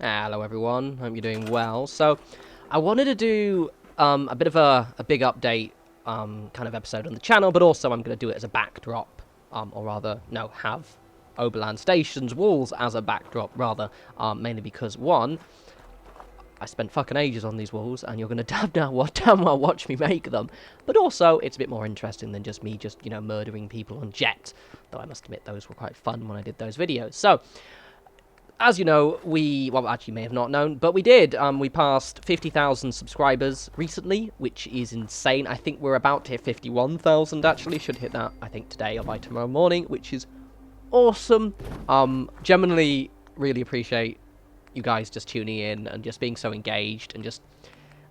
Hello everyone, hope you're doing well. So, I wanted to do a bit of a big update kind of episode on the channel, but also I'm going to do it as a backdrop, or rather, no, have Oberland Station's walls as a backdrop, rather, mainly because, one, I spent fucking ages on these walls, and you're going to damn well watch me make them, but also, it's a bit more interesting than just me murdering people on Jet, though I must admit those were quite fun when I did those videos. So, as you know, well, actually may have not known, but we did. We passed 50,000 subscribers recently, which is insane. I think we're about to hit 51,000, actually. Should hit that, I think, today or by tomorrow morning, which is awesome. Genuinely really appreciate you guys just tuning in and just being so engaged, and just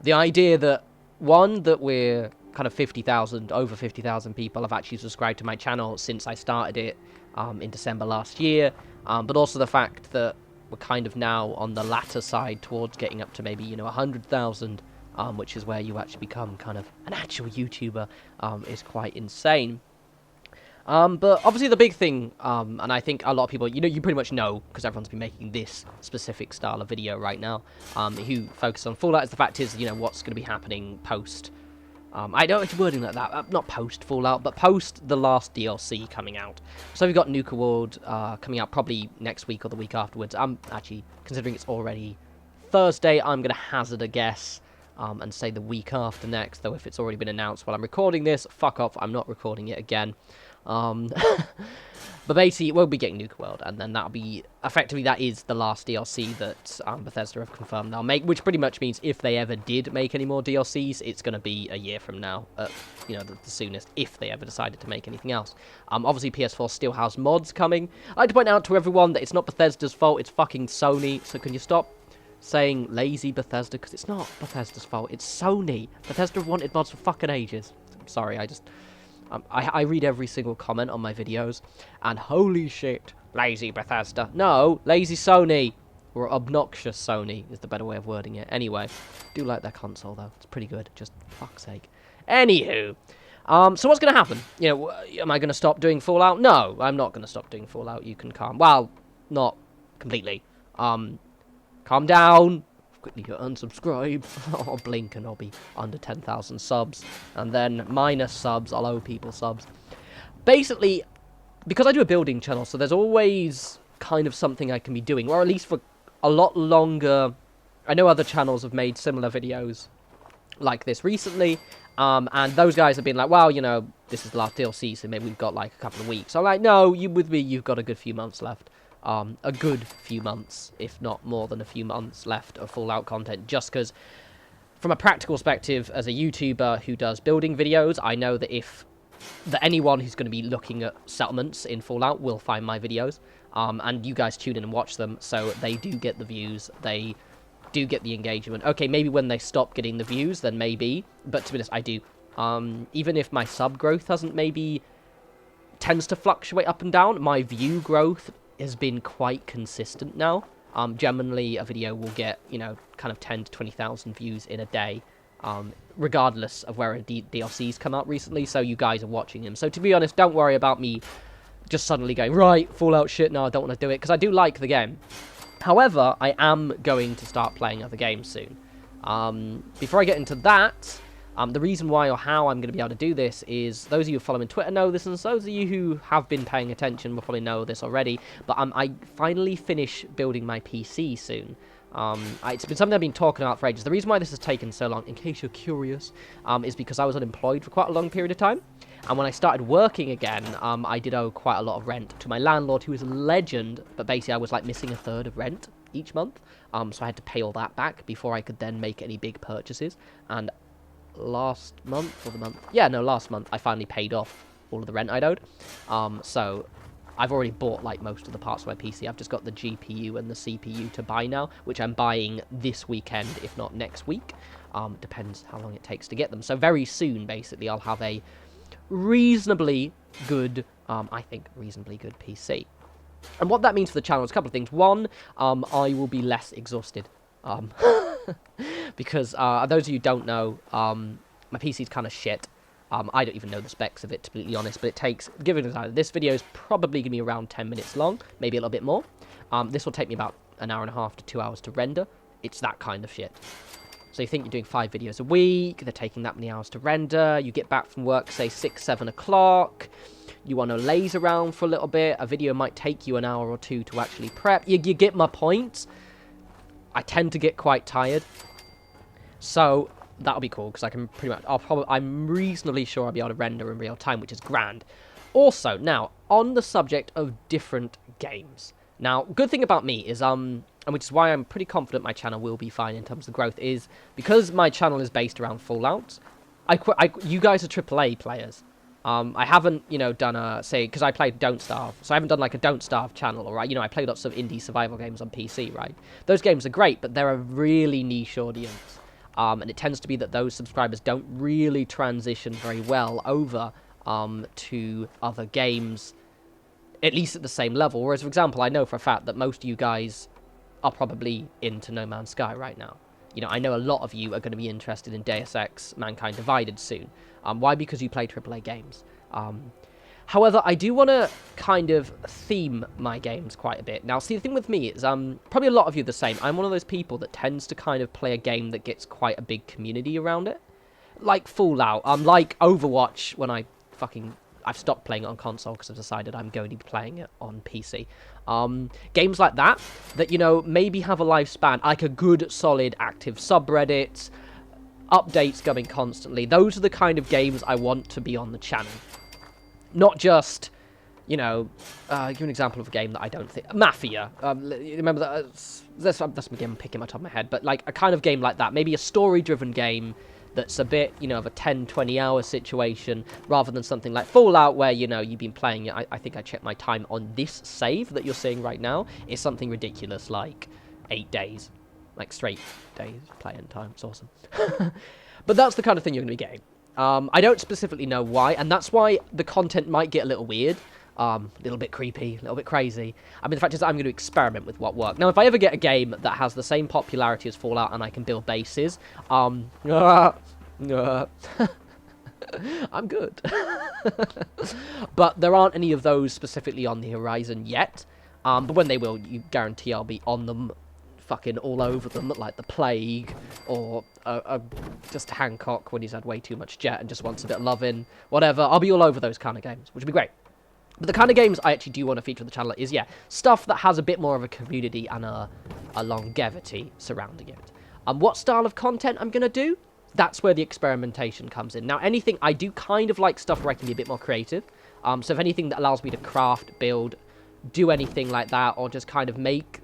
the idea that, one, that we're kind of 50,000, over 50,000 people have actually subscribed to my channel since I started it in December last year. But also the fact that we're kind of now on the latter side towards getting up to maybe, 100,000, which is where you actually become kind of an actual YouTuber, is quite insane. But obviously the big thing, and I think a lot of people, you pretty much know, because everyone's been making this specific style of video right now, who focus on Fallout, is the fact is, what's going to be happening post. I don't know wording like that, not post Fallout, but post the last DLC coming out. So we've got Nuka World coming out probably next week or the week afterwards. I'm actually, considering it's already Thursday, I'm going to hazard a guess and say the week after next, though if it's already been announced while I'm recording this, fuck off, I'm not recording it again. But basically, we'll be getting Nuka World, and then that'll be, effectively, that is the last DLC that Bethesda have confirmed they'll make, which pretty much means if they ever did make any more DLCs, it's going to be a year from now, the soonest, if they ever decided to make anything else. Obviously, PS4 still has mods coming. I'd like to point out to everyone that it's not Bethesda's fault, it's fucking Sony, so can you stop saying lazy Bethesda, because it's not Bethesda's fault, it's Sony. Bethesda have wanted mods for fucking ages. I'm sorry, I read every single comment on my videos, and holy shit, lazy Bethesda. No, lazy Sony, or obnoxious Sony is the better way of wording it. Anyway, do like their console though, it's pretty good, just fuck's sake. Anywho, so what's going to happen? Am I going to stop doing Fallout? No, I'm not going to stop doing Fallout, you can well, not completely. Calm down. Quickly unsubscribe. I'll blink and I'll be under 10,000 subs. And then minus subs, I'll owe people subs. Basically, because I do a building channel, so there's always kind of something I can be doing. Or at least for a lot longer. I know other channels have made similar videos like this recently. And those guys have been like, well, this is the last DLC, so maybe we've got like a couple of weeks. I'm like, no, with me, you've got a good few months left. A good few months, if not more than a few months left of Fallout content, just because from a practical perspective, as a YouTuber who does building videos, I know that anyone who's going to be looking at settlements in Fallout will find my videos, and you guys tune in and watch them, so they do get the views, they do get the engagement. Okay, maybe when they stop getting the views, then maybe, but to be honest, I do. Even if my sub growth tends to fluctuate up and down, my view growth has been quite consistent now. Generally, a video will get, kind of 10 to 20,000 views in a day, regardless of where a DLC's come out recently, so you guys are watching them. So to be honest, don't worry about me just suddenly going, right, Fallout shit, no, I don't want to do it, because I do like the game. However, I am going to start playing other games soon. Before I get into that, the reason why or how I'm going to be able to do this is, those of you who follow me on Twitter know this, and those of you who have been paying attention will probably know this already, but I finally finish building my PC soon. It's been something I've been talking about for ages. The reason why this has taken so long, in case you're curious, is because I was unemployed for quite a long period of time, and when I started working again, I did owe quite a lot of rent to my landlord, who is a legend, but basically I was like missing a third of rent each month, so I had to pay all that back before I could then make any big purchases, and last month, I finally paid off all of the rent I'd owed. So I've already bought like most of the parts of my PC. I've just got the GPU and the CPU to buy now, which I'm buying this weekend, if not next week. Depends how long it takes to get them. So very soon, basically, I'll have a reasonably good, I think, reasonably good PC. And what that means for the channel is a couple of things. One, I will be less exhausted. Because those of you who don't know, my PC's kind of shit. I don't even know the specs of it, to be completely honest, but it takes, given this video is probably going to be around 10 minutes long, maybe a little bit more. This will take me about an hour and a half to 2 hours to render. It's that kind of shit. So you think you're doing 5 videos a week, they're taking that many hours to render, you get back from work, say 6, 7 o'clock, you want to laze around for a little bit, a video might take you an hour or two to actually prep, you get my point. I tend to get quite tired, so that'll be cool, because I can pretty much, I'm reasonably sure I'll be able to render in real time, which is grand. Also, now, on the subject of different games, now, good thing about me is, and which is why I'm pretty confident my channel will be fine in terms of growth, is because my channel is based around Fallout, you guys are AAA players. I haven't, you know, done a, say, because I played Don't Starve, so I haven't done, like, a Don't Starve channel, or, you know, I play lots of indie survival games on PC, right? Those games are great, but they're a really niche audience, and it tends to be that those subscribers don't really transition very well over to other games, at least at the same level. Whereas, for example, I know for a fact that most of you guys are probably into No Man's Sky right now. You know, I know a lot of you are going to be interested in Deus Ex Mankind Divided soon. Why? Because you play AAA games. However, I do want to kind of theme my games quite a bit. Now, see, the thing with me is, probably a lot of you are the same. I'm one of those people that tends to kind of play a game that gets quite a big community around it. Like Fallout, like Overwatch, when I've stopped playing it on console because I've decided I'm going to be playing it on PC. Games like that, you know, maybe have a lifespan, like a good, solid, active subreddit, updates going constantly. Those are the kind of games I want to be on the channel. Not just, you know, give an example of a game that I don't think... Mafia. Remember that? That's a game I'm picking my top of my head, but like a kind of game like that. Maybe a story-driven game that's a bit, you know, of a 10, 20-hour situation, rather than something like Fallout, where, you know, you've been playing it. I think I checked my time on this save that you're seeing right now. Is something ridiculous, like 8 days. Like, straight days playing time. It's awesome. But that's the kind of thing you're going to be getting. I don't specifically know why, and that's why the content might get a little weird. A little bit creepy, a little bit crazy. I mean, the fact is that I'm going to experiment with what works. Now, if I ever get a game that has the same popularity as Fallout and I can build bases, I'm good. But there aren't any of those specifically on the horizon yet. But when they will, you guarantee I'll be on them, fucking all over them, like the Plague, or just Hancock when he's had way too much jet and just wants a bit of loving, whatever. I'll be all over those kind of games, which would be great. But the kind of games I actually do want to feature on the channel is, yeah, stuff that has a bit more of a community and a longevity surrounding it. What style of content I'm going to do? That's where the experimentation comes in. Now, anything, I do kind of like stuff where I can be a bit more creative. So if anything that allows me to craft, build, do anything like that, or just kind of make...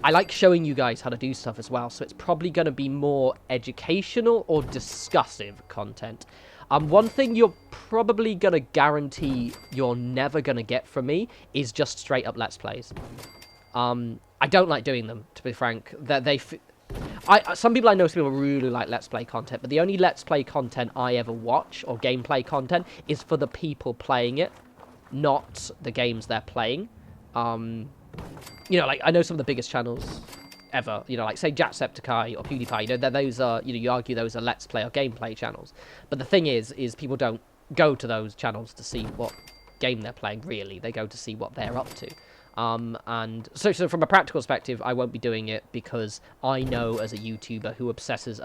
I like showing you guys how to do stuff as well, so it's probably going to be more educational or discussive content. One thing you're probably going to guarantee you're never going to get from me is just straight up Let's Plays. I don't like doing them, to be frank. Some people I know, some people really like Let's Play content, but the only Let's Play content I ever watch, or gameplay content, is for the people playing it, not the games they're playing. You know, like, I know some of the biggest channels ever, you know, like, say, Jacksepticeye or PewDiePie, you know, those are, you know, you argue those are Let's Play or gameplay channels. But the thing is people don't go to those channels to see what game they're playing, really. They go to see what they're up to. And so from a practical perspective, I won't be doing it because I know as a YouTuber who obsesses...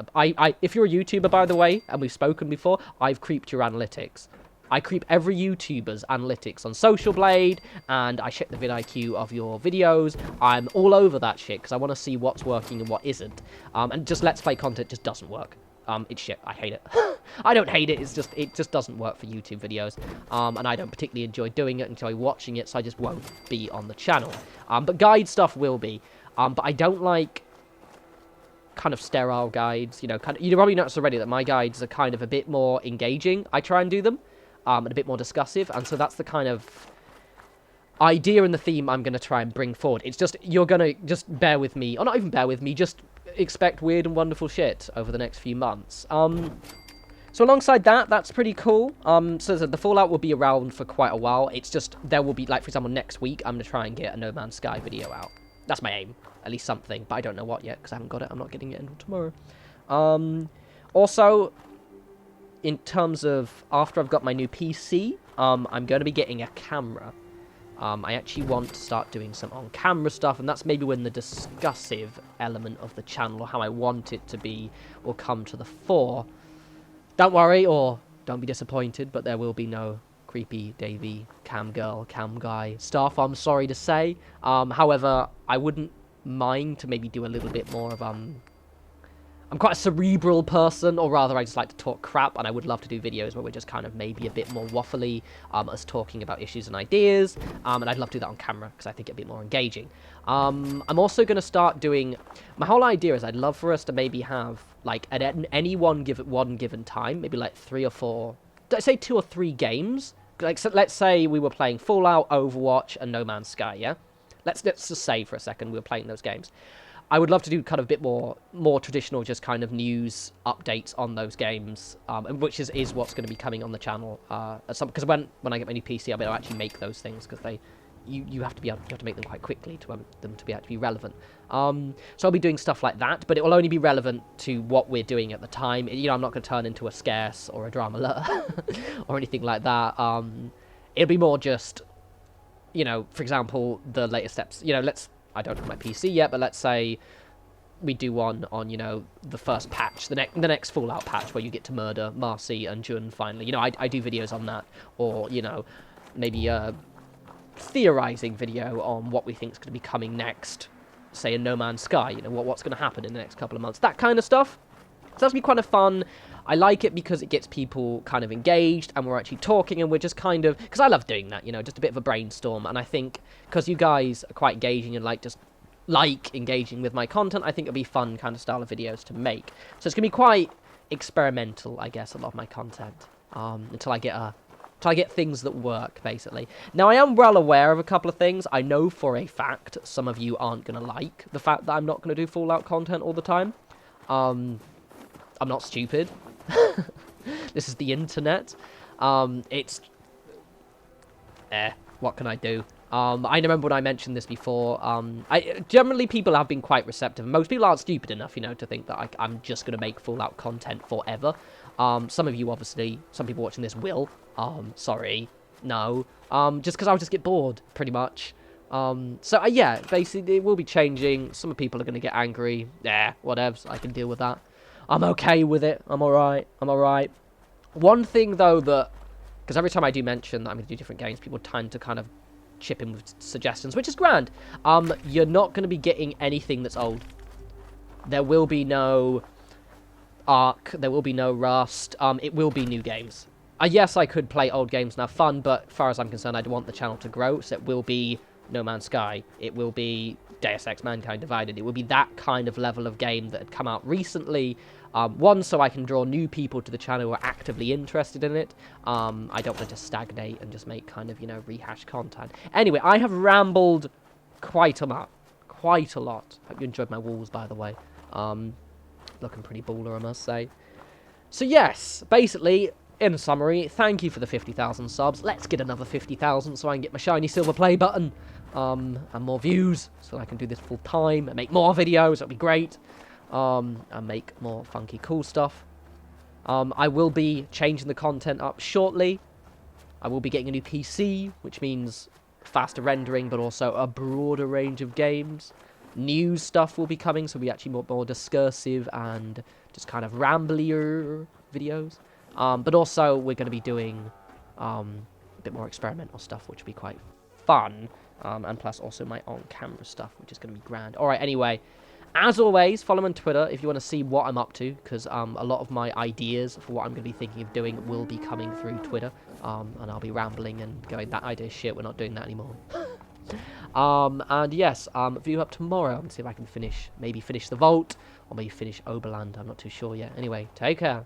if you're a YouTuber, by the way, and we've spoken before, I've creeped your analytics. I creep every YouTuber's analytics on Social Blade, and I check the vidIQ of your videos. I'm all over that shit, because I want to see what's working and what isn't. And just Let's Play content just doesn't work. It's shit. I hate it. I don't hate it, it just doesn't work for YouTube videos. And I don't particularly enjoy doing it, enjoy watching it, so I just won't be on the channel. But guide stuff will be. But I don't like kind of sterile guides, you know, you probably noticed already that my guides are kind of a bit more engaging. I try and do them. And a bit more discussive, and so that's the kind of idea and the theme I'm going to try and bring forward. It's just, you're going to just bear with me, or not even bear with me, just expect weird and wonderful shit over the next few months. So alongside that, that's pretty cool. So the Fallout will be around for quite a while. It's just, there will be, like, for example, next week, I'm going to try and get a No Man's Sky video out. That's my aim. At least something, but I don't know what yet, because I haven't got it. I'm not getting it until tomorrow. Also... in terms of after I've got my new PC, I'm going to be getting a camera. I actually want to start doing some on-camera stuff, and that's maybe when the discussive element of the channel, or how I want it to be, will come to the fore. Don't worry, or don't be disappointed, but there will be no creepy Davey, cam girl, cam guy stuff, I'm sorry to say. However, I wouldn't mind to maybe do a little bit more of, I'm quite a cerebral person, or rather I just like to talk crap, and I would love to do videos where we're just kind of maybe a bit more waffly, us talking about issues and ideas, and I'd love to do that on camera, because I think it'd be more engaging. I'm also going to start doing, my whole idea is I'd love for us to maybe have, like, at any one given time, maybe like 3 or 4, let's say 2 or 3 games, like, so let's say we were playing Fallout, Overwatch, and No Man's Sky, yeah? Let's just say for a second we were playing those games. I would love to do kind of a bit more traditional, just kind of news updates on those games, which is what's going to be coming on the channel. Because when I get my new PC, I'll be able to actually make those things, because you have to make them quite quickly to them to be actually relevant. So I'll be doing stuff like that, but it will only be relevant to what we're doing at the time. You know, I'm not going to turn into a scarce or a drama alert or anything like that. It'll be more just, you know, for example, the latest steps. You know, I don't have my PC yet, but let's say we do one on, you know, the first patch, the next Fallout patch, where you get to murder Marcy and Jun finally. You know, I do videos on that, or, you know, maybe a theorizing video on what we think is going to be coming next, say in No Man's Sky, you know, what's going to happen in the next couple of months, that kind of stuff. So that's be kind of fun. I like it because it gets people kind of engaged, and we're actually talking, and we're just kind of, because I love doing that, you know, just a bit of a brainstorm. And I think because you guys are quite engaging and like engaging with my content, I think it'll be fun kind of style of videos to make. So it's gonna be quite experimental, I guess, a lot of my content, until I get things that work, basically. Now, I am well aware of a couple of things. I know for a fact some of you aren't gonna like the fact that I'm not gonna do Fallout content all the time. I'm not stupid. This is the internet. What can I do? I remember when I mentioned this before. Generally, people have been quite receptive. Most people aren't stupid enough, you know, to think that I'm just going to make Fallout content forever. Some of you, obviously, some people watching this will. Sorry. No. Just because I'll just get bored, pretty much. Yeah, basically, it will be changing. Some people are going to get angry. Yeah, whatevs. I can deal with that. I'm okay with it. I'm alright. One thing, though, that... Because every time I do mention that I'm going to do different games, people tend to kind of chip in with suggestions, which is grand. You're not going to be getting anything that's old. There will be no Ark. There will be no Rust. It will be new games. Yes, I could play old games and have fun, but as far as I'm concerned, I'd want the channel to grow, so it will be No Man's Sky. It will be Deus Ex Mankind Divided. It will be that kind of level of game that had come out recently. One, so I can draw new people to the channel who are actively interested in it. I don't want to just stagnate and just make kind of, you know, rehashed content. Anyway, I have rambled quite a lot. Hope you enjoyed my walls, by the way. Looking pretty baller, I must say. So yes, basically, in summary, thank you for the 50,000 subs. Let's get another 50,000 so I can get my shiny silver play button. And more views, so I can do this full time and make more videos. That'll be great. And make more funky cool stuff. I will be changing the content up shortly. I will be getting a new PC, which means faster rendering, but also a broader range of games. News stuff will be coming, so we actually more discursive and just kind of ramblier videos. But also we're going to be doing a bit more experimental stuff, which will be quite fun. And plus also my on-camera stuff, which is going to be grand. Alright, anyway, as always, follow me on Twitter if you want to see what I'm up to, because a lot of my ideas for what I'm going to be thinking of doing will be coming through Twitter. And I'll be rambling and going, that idea is shit, we're not doing that anymore. And yes, view up tomorrow and see if I can maybe finish the Vault, or maybe finish Oberland, I'm not too sure yet. Anyway, take care.